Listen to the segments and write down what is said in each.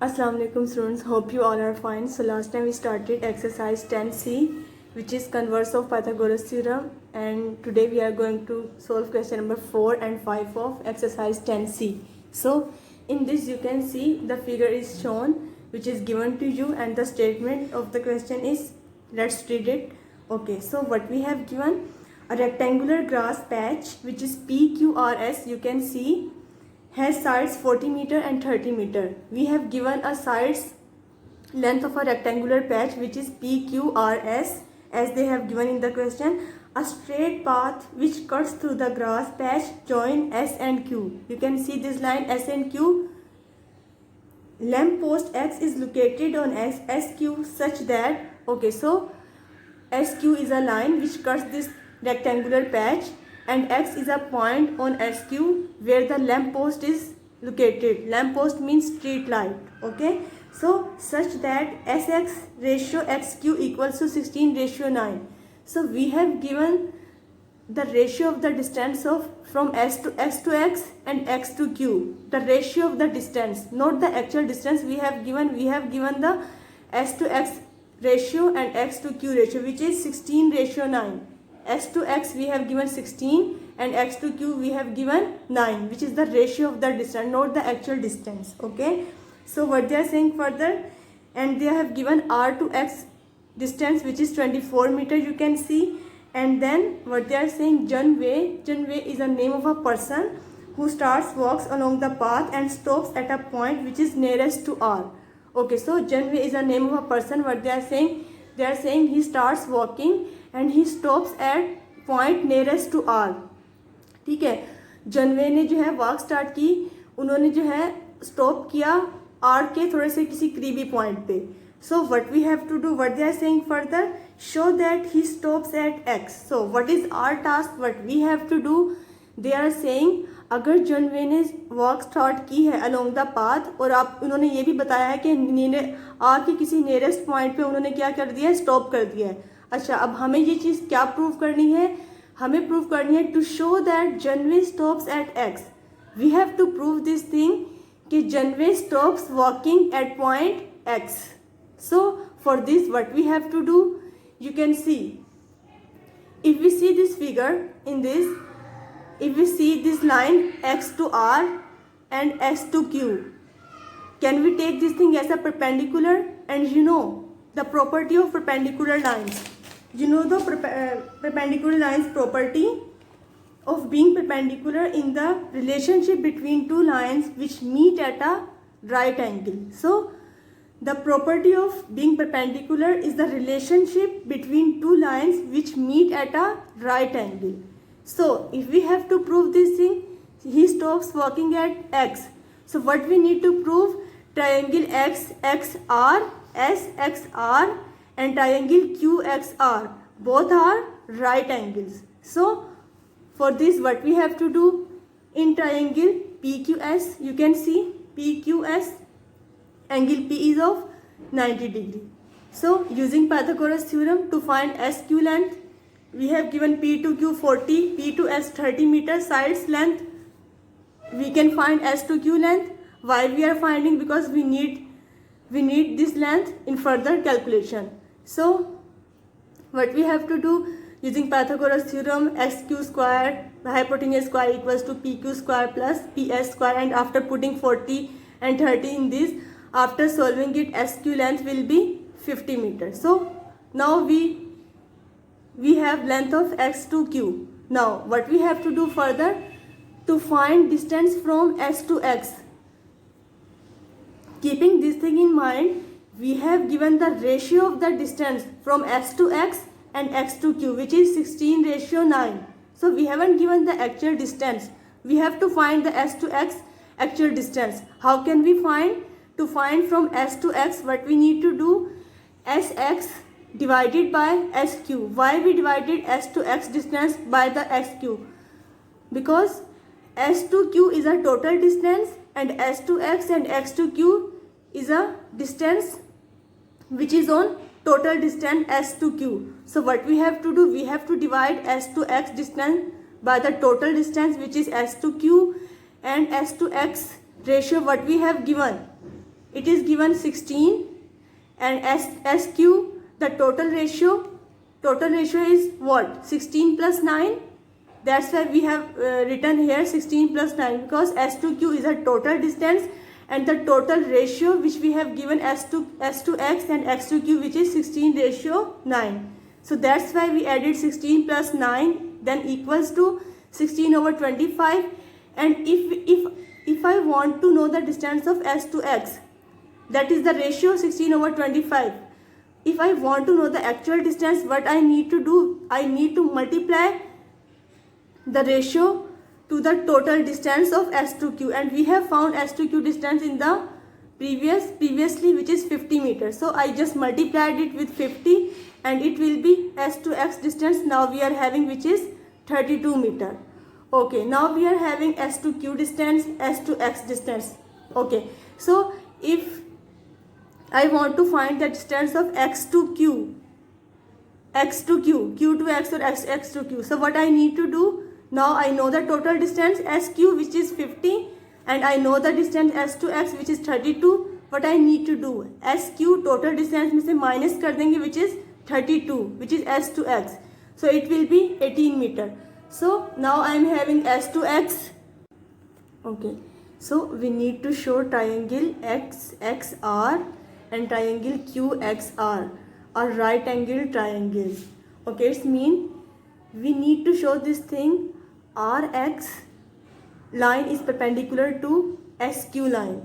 Assalamu alaikum students, hope you all are fine. So last time we started exercise 10C, which is converse of Pythagoras theorem, and today we are going to solve question number 4 and 5 of exercise 10C. So in this you can see the figure is shown which is given to you, and the statement of the question is, let's read it. Okay, so what we have given, a rectangular grass patch which is PQRS, you can see, has sides 40 meter and 30 meter. We have given a sides length of a rectangular patch which is PQRS as they have given in the question. A straight path which cuts through the grass patch join S and Q. You can see this line S and Q. Lamp post X is located on SQ such that, okay, so SQ is a line which cuts this rectangular patch, and X is a point on SQ where the lamp post is located. Lamp post means street light. Okay, so such that SX ratio XQ equals to 16:9. So we have given the ratio of the distance of from S to X and X to Q. The ratio of the distance, not the actual distance. We have given the S to X ratio and X to Q ratio, which is 16:9. S to X we have given 16 and X to Q we have given 9, which is the ratio of the distance, not the actual distance. Okay, so what they are saying further, and they have given R to X distance which is 24 meter, you can see. And then what they are saying, Janway is a name of a person who walks along the path and stops at a point which is nearest to R. Okay, so Janway is a name of a person. What they are saying he starts walking and he stops at point nearest to R. ठीक है, जनवे ने जो है walk start की, उन्होंने जो है स्टॉप किया R के थोड़े से किसी करीबी पॉइंट पे. So what we have to do, what they are saying further, show that he stops at X. So what is our task, what we have to do, they are saying अगर जनवे ने walk start की है along the path, और आप उन्होंने ये भी बताया है कि R के किसी नियरेस्ट पॉइंट पे उन्होंने क्या कर दिया है, स्टॉप कर दिया है. अच्छा, अब हमें ये चीज़ क्या प्रूव करनी है, हमें प्रूव करनी है टू शो दैट जनवे stops at X. We have to prove this thing कि जनवे stops walking at point X. So for this what we have to do, you can see, if we see this figure in this, if we see this line X to R and S to Q, can we take this thing as a perpendicular? And you know the property of perpendicular lines, you know the perpendicular lines property of being perpendicular in the relationship between two lines which meet at a right angle. So the property of being perpendicular is the relationship between two lines which meet at a right angle. So if we have to prove this thing, he stops walking at X. So what we need to prove, triangle XXR, SXR and triangle QXR, both are right angles. So for this what we have to do, in triangle PQS, you can see PQS, angle P is of 90 degree. So using Pythagoras theorem to find SQ length, we have given P to Q 40, P to S 30 meter sides length. We can find S to Q length. Why we are finding? Because we need this length in further calculation. So what we have to do, using Pythagoras theorem, SQ square hypotenuse square equals to PQ square plus PS square, and after putting 40 and 30 in this, after solving it, SQ length will be 50 meters. So now we have length of X to Q. Now what we have to do further, to find distance from S to X. Keeping this thing in mind, we have given the ratio of the distance from S to X and X to Q, which is 16:9. So we haven't given the actual distance. We have to find the S to X actual distance. How can we find? To find from S to X, what we need to do, SX divided by SQ. Why we divided S to X distance by the SQ? Because S to Q is a total distance and S to X and X to Q is a distance which is on total distance S to Q. So what we have to do, we have to divide S to X distance by the total distance which is S to Q, and S to X ratio what we have given it is given 16, and SQ, the total ratio is what? 16 plus 9. That's why we have written here 16 plus 9, because S to Q is a total distance, and the total ratio which we have given S to X and X to Q, which is 16:9. So that's why we added 16 plus 9, then equals to 16/25. And if I want to know the distance of S to X, that is the ratio 16/25. If I want to know the actual distance, what I need to do, I need to multiply the ratio to the total distance of S to Q, and we have found S to Q distance in the previously, which is 50 meters. So I just multiplied it with 50, and it will be S to X distance now we are having, which is 32 meter. Okay, now we are having S to Q distance, S to X distance. Okay, so if I want to find the distance of X to Q, Q to X, or X to Q, so what I need to do? Now I know the total distance SQ, which is 50, and I know the distance S to X, which is 32. What I need to do? SQ total distance में से minus कर देंगे, which is 32, which is S to X. So it will be 18 meter. So now I am having S to X. Okay. So we need to show triangle XXR and triangle QXR, or right angle triangles. Okay, it's mean we need to show this thing. RX line is perpendicular to SQ line,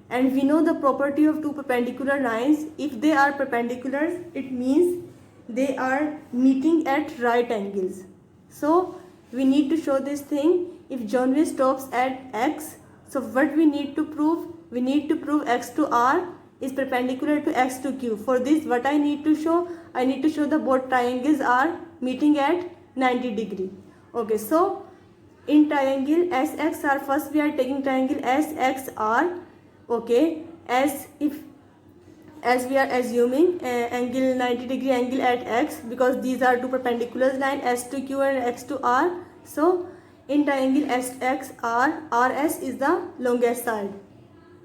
and we know the property of two perpendicular lines. If they are perpendicular, it means they are meeting at right angles. So we need to show this thing. If John Way stops at X, so what we need to prove? We need to prove X to R is perpendicular to X to Q. For this, what I need to show? I need to show the both triangles are meeting at 90 degree. Okay, so in triangle SXR, first we are taking triangle SXR. Okay, as we are assuming angle 90 degree angle at X, because these are two perpendicular lines, S to Q and X to R. So in triangle SXR, RS is the longest side.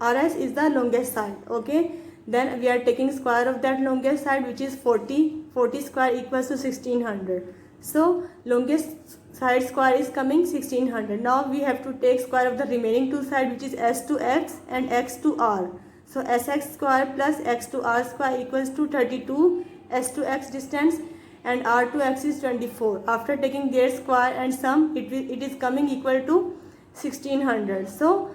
RS is the longest side. Okay, then we are taking square of that longest side, which is 40. 40 square equals to 1600. So longest side square is coming 1600. Now we have to take square of the remaining two sides, which is S to X and X to R. So SX square plus X to R square equals to 32. S to X distance and R to X is 24. After taking their square and sum, it is coming equal to 1600. So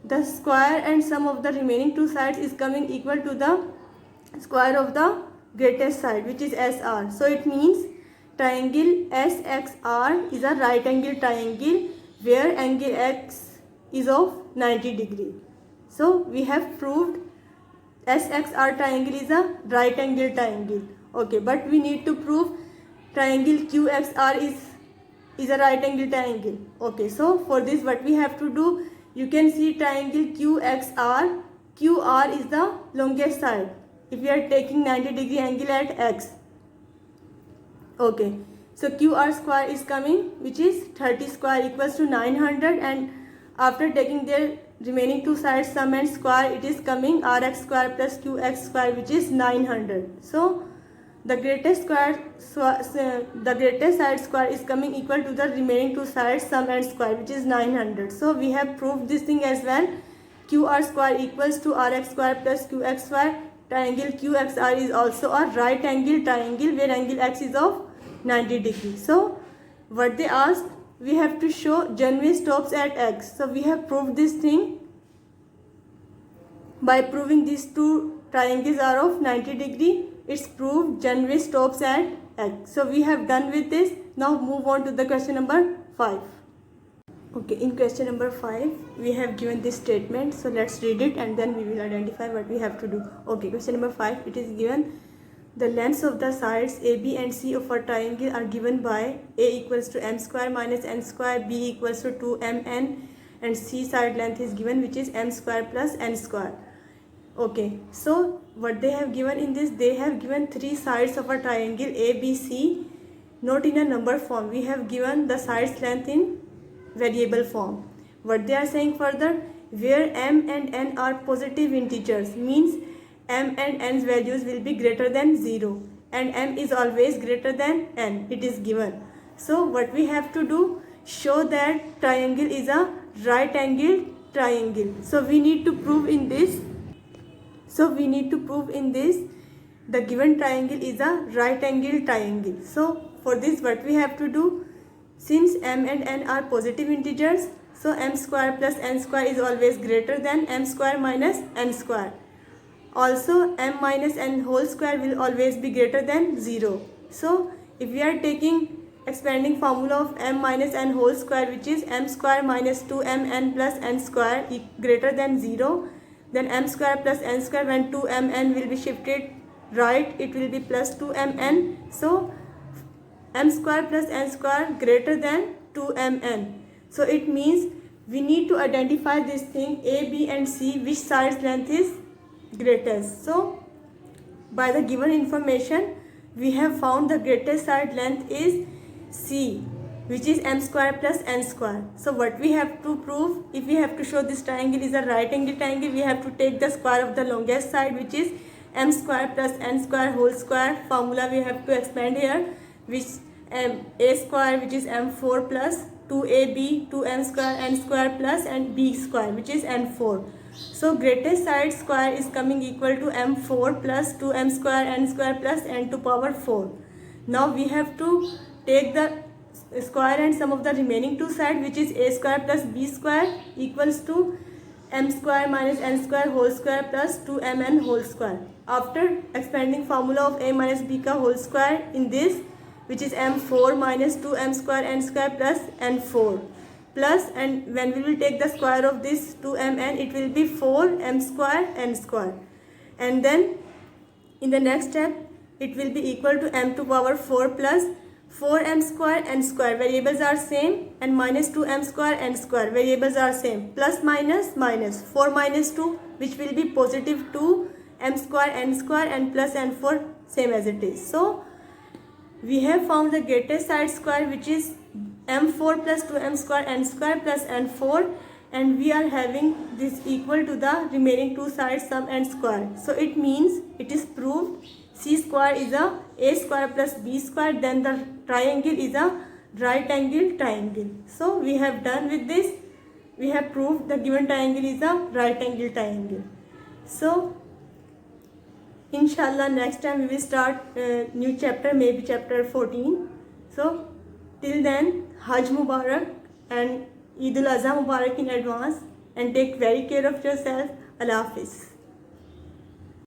the square and sum of the remaining two sides is coming equal to the square of the greatest side, which is SR. So it means triangle SXR is a right angle triangle where angle X is of 90 degree. So we have proved SXR triangle is a right angle triangle. Okay, but we need to prove triangle QXR is a right angle triangle. Okay, so for this what we have to do? You can see triangle QXR. QR is the longest side if we are taking 90 degree angle at X. Okay, so QR square is coming, which is 30 square equals to 900, and after taking their remaining two sides sum and square, it is coming RX square plus QX square, which is 900. So the greatest side square is coming equal to the remaining two sides sum and square, which is 900. So we have proved this thing as well. QR square equals to RX square plus QX square. Triangle QXR is also a right angle triangle where angle X is of 90 degrees. So what they asked, we have to show John Way stops at X. So we have proved this thing by proving these two triangles are of 90 degree. It's proved John Way stops at X. So we have done with this. Now move on to the question number 5. Okay, in question number 5 we have given this statement. So let's read it and then we will identify what we have to do. Okay, question number 5, it is given the lengths of the sides AB and C of a triangle are given by A equals to m square minus n square, B equals to 2mn, and C side length is given, which is m square plus n square. Okay, so what they have given in this, they have given three sides of a triangle ABC, not in a number form. We have given the sides length in variable form. What they are saying further, where m and n are positive integers, means m and n's values will be greater than 0 and m is always greater than n. It is given. So what we have to do, show that triangle is a right angled triangle. So we need to prove in this. The given triangle is a right angled triangle. So for this what we have to do, since m and n are positive integers, so m square plus n square is always greater than m square minus n square. Also m minus n whole square will always be greater than 0. So if we are taking expanding formula of m minus n whole square, which is m square minus 2mn plus n square greater than 0, then m square plus n square, when 2mn will be shifted right, it will be plus 2mn. So m square plus n square greater than 2mn. So it means we need to identify this thing a, b and c, which side's length is greatest. So by the given information we have found the greatest side length is c, which is m square plus n square. So what we have to prove, if we have to show this triangle is a right angle triangle, we have to take the square of the longest side, which is m square plus n square whole square. Formula we have to expand here, which a square, which is m4 plus 2ab 2m square n square plus and b square, which is n4. So greatest side square is coming equal to m4 plus 2m square n square plus n to power 4. Now we have to take the square and sum of the remaining two sides, which is a square plus b square equals to m square minus n square whole square plus 2mn whole square. After expanding formula of a minus b ka whole square in this, which is m4 minus 2m square n square plus n4, plus, and when we will take the square of this 2mn, it will be 4m square n square, and then in the next step it will be equal to m to power 4 plus 4m square n square, variables are same, and minus 2m square n square, variables are same, plus minus minus 4 minus 2, which will be positive 2 m square n square, and plus n4 same as it is. So we have found the greatest side square, which is m4 plus 2m square n square plus n4, and we are having this equal to the remaining two sides sum and square. So it means it is proved c square is a square plus b square, then the triangle is a right angle triangle. So we have done with this, we have proved the given triangle is a right angle triangle. So inshallah next time we will start new chapter, maybe chapter 14. So till then, Hajj Mubarak and Eid al Azha Mubarak in advance, and take very care of yourself. Allah Hafiz.